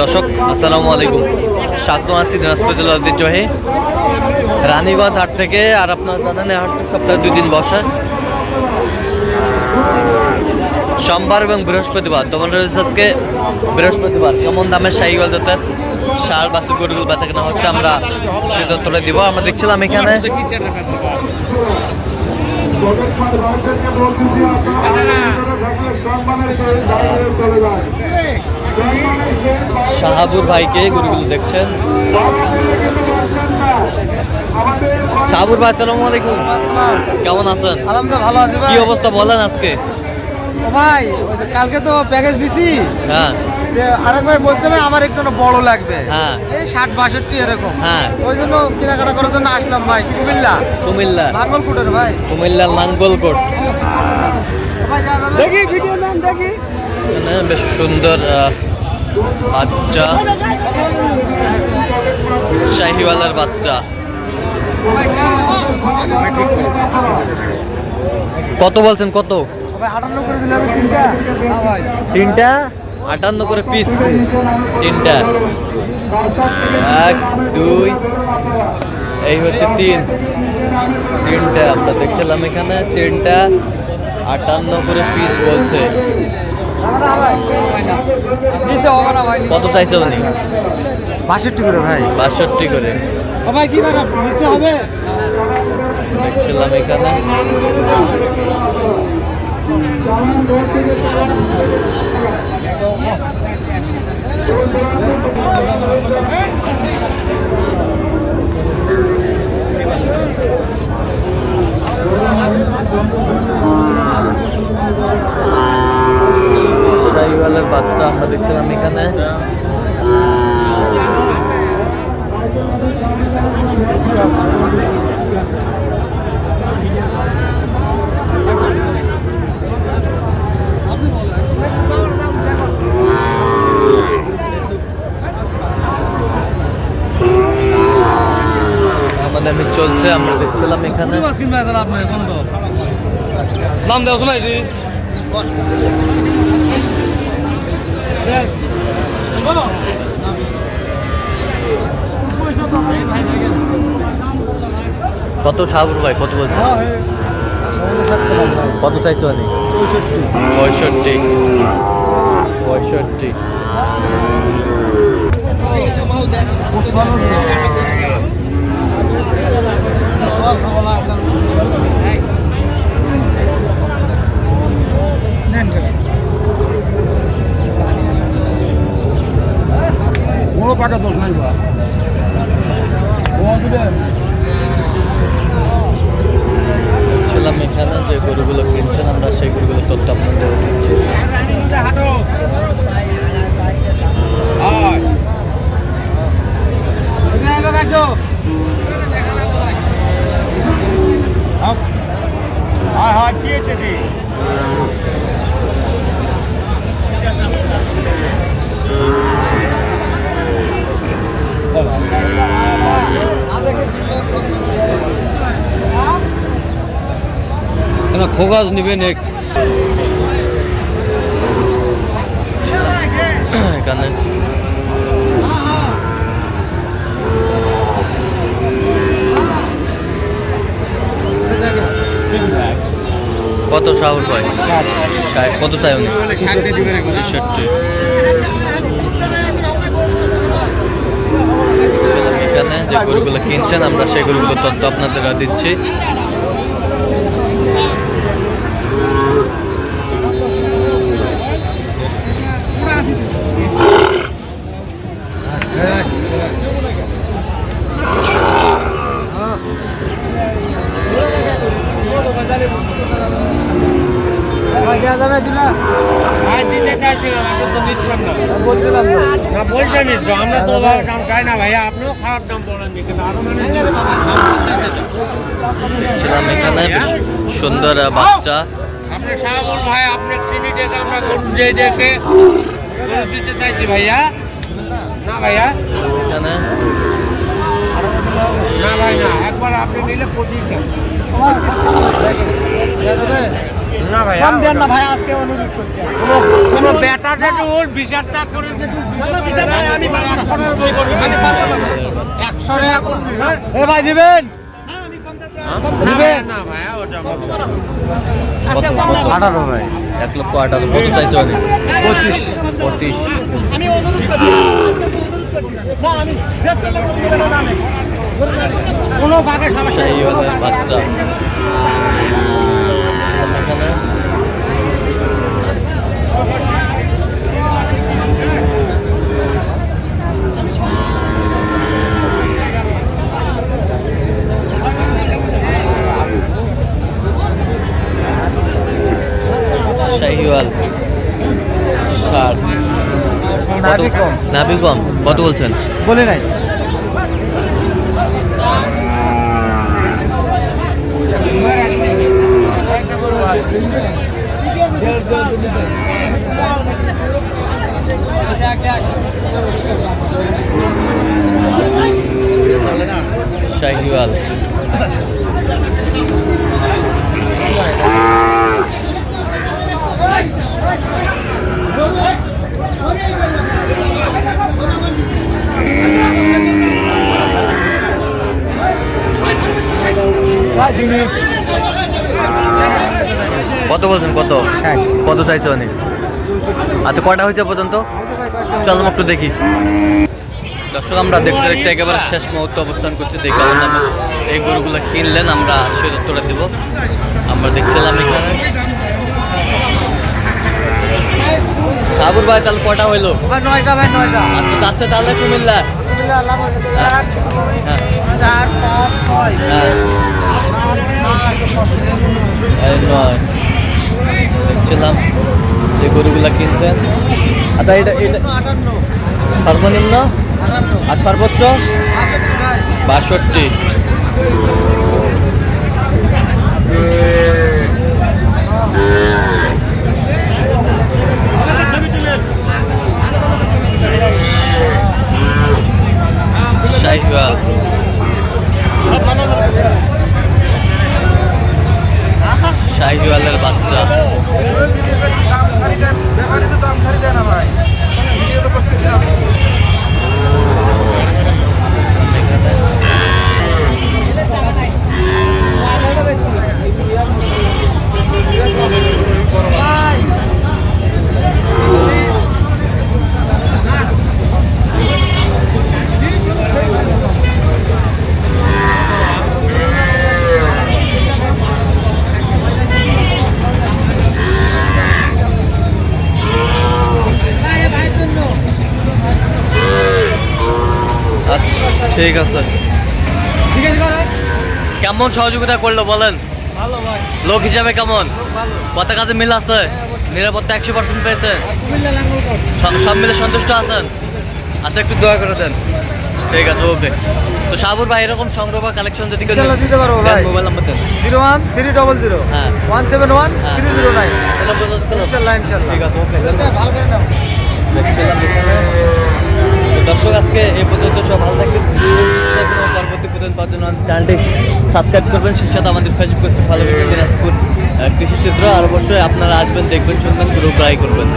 দর্শক আসসালামু আলাইকুম, স্বাগত আছি দিনাজপুর জেলার ঐতিহ্যবাহী রানীগঞ্জ হাট থেকে। আর আপনারা জানেন এই হাটটি সপ্তাহে 2 দিন বসে, সোমবার এবং বৃহস্পতিবার। তোমার রয়েছে আজকে বৃহস্পতিবার। কেমন দামের শাহিওয়াল জাতের ষাঁড় বাছুর গরুগুলো বেচা কেনা হচ্ছে আমরা সেটা তুলে দিব। আমরা দেখছিলাম এখানে শাহাবুর ভাইকে গরুগুলো দেখছেন। শাহাবুর ভাই আসসালামু আলাইকুম, কেমন আছেন? আলহামদুলিল্লাহ ভালো আছি ভাই। কি অবস্থা বলেন আজকে? ও ভাই ওই যে কালকে তো প্যাকেজ দিছি, হ্যাঁ আরেক ভাই বলছে না আমার একটু বড় লাগবে, হ্যাঁ এই 60-62 এরকম, হ্যাঁ ওই জন্য কেনাকাটা করার জন্য আসলাম ভাই। কুমিল্লা লাঙ্গলকোটের ভাই, কুমিল্লা লাঙ্গলকোট। দেখি ভিডিও নাম দেখি, বেশ সুন্দর বাচ্চা, শাহিওয়ালের বাচ্চা। কত বলছেন? কত? ভাই 58 করে দিলাম তিনটা। হ্যাঁ ভাই তিনটা 58 করে পিস। তিনটা 1 2 এই হচ্ছে তিনটা আমরা দেখছিলাম এখানে। তিনটা 58 করে পিস বলছে। কত চাইছে উনি? 62 করে ভাই। 62 করে। ও ভাই কি ভাড়া নিচে হবে? দেখছিলাম এখানে শাহিওয়ালের বাচ্চা আমরা দেখছিলাম এখানে। দামি চলছে আমরা দেখছিলাম এখানে। নাম দেওয়া শোনা এটি কত শাহাবুর ভাই কত বলছে? কত চাইছো আমি? 65। বড় পাকা দোষ নাই বা ছিলাম এখানে যে গরুগুলো কিনছেন আমরা সেই গরুগুলো তথ্য আপনাদের দিচ্ছি। ফোকাস নেবেন এখানে কত শাহুর ভাই? 60। কত চাই উনি? 66। এখানে যে গরুগুলো কিনছেন আমরা সেই গরুগুলো তথ্য আপনাদের দিচ্ছি। আমরা তো দাম চাই না ভাইয়া, আপনিও খারাপ দাম বলেন ছিলাম এখানে সুন্দর বাচ্চা। আপনি শাহাবুল ভাই, আপনি চিনি ডেকে আমরা গরু যে ডেকে গরু দিতে চাইছি ভাইয়া। না ভাইয়া এখানে না ভাই না, একবার আপনি নিলে 25 টাকা। না ভাইয়া কম দেন না ভাই, আজকে অনুরোধ করছি। কোনো বেটা যেটু বিচারটা করে না, না, বিচার ভাই, আমি পারবো না। আমি পারবো না। 100 টাকা কম দিবেন। এ ভাই দিবেন? না, আমি কম দিতে- কম না দিবেন? ভাইয়া, না ভাইয়া ওটা আজকে কম দেন। 18 ভাই 1,18,000 কত চাইছো আমি 25 25 আমি অনুরোধ করছি। না, আমি দেড়শো টাকা দিবেন না, আমি। কোনো ভাগে সমস্যা নেই। শাহিওয়ালের বাচ্চা এখানে শাহিওয়াল 60 নাভি কম। নাভি কম কত বলছেন বলে নাই। শাহিওয়াল কত বলছেন কত কত চাইছো অনেক আচ্ছা কয়টা হয়েছে পর্যন্ত চলো একটু দেখি দর্শক আমরা দেখতে দেখতে একেবারে শেষ মুহূর্তে অবস্থান করছি দেখে আমরা এই গরুগুলো কিনলেন আমরা সেই উত্তরে দেব আমরা দেখছিলাম এখানে সাবুর ভাই তাহলে কয়টা হইলো ভাই 9টা ভাই 9টা। আচ্ছা যাচ্ছে তাহলে কুমিল্লা হ্যাঁ 4 5 6 হ্যাঁ এই নয় দেখছিলাম যে গরুগুলা কিনছেন আচ্ছা এটা এটা 58 সর্বনিম্ন আর সর্বোচ্চ 62 ছবি তুলেন। শাহিওয়াল শাহিওয়ালের বাচ্চা আচ্ছা ঠিক আছে ঠিক আছে করে কেমন সহযোগিতা করলো বলেন ভালো ভাই, লোক হিসাবে কেমন ভালো। কত কাজে মিল আছে নিরাপত্তা 100% পেয়েছেন কুমিল্লা লাঙ্গলকোট। সব মিলে সন্তুষ্ট আছেন আচ্ছা একটু দোয়া করে দেন ঠিক আছে ওকে তো সাবুর ভাই এরকম সংগ্রহ বা কালেকশন যদি কেউ ইনশাল্লাহ দিতে পারবো ভাই। মোবাইল নাম্বার দেন 01300 হ্যাঁ 171 হ্যাঁ। 309। চলো বোঝা গেল। ইনশাল্লাহ ইনশাল্লাহ। ঠিক আছে ওকে ভালো করে নাও। দেখছিলাম এখানে। তো দর্শক আজকে এই পর্যন্ত সব ভালো থাকবেন কোনো পরবর্তী পর্যন্ত পাওয়ার জন্য চ্যানেলটি সাবস্ক্রাইব করবেন সেই সাথে আমাদের ফেসবুক পেজটি ফলো করবেন দিনাজপুর কৃষি চিত্র আর অবশ্যই আপনারা আসবেন দেখবেন শুনবেন গ্রুপ ট্রাই করবেন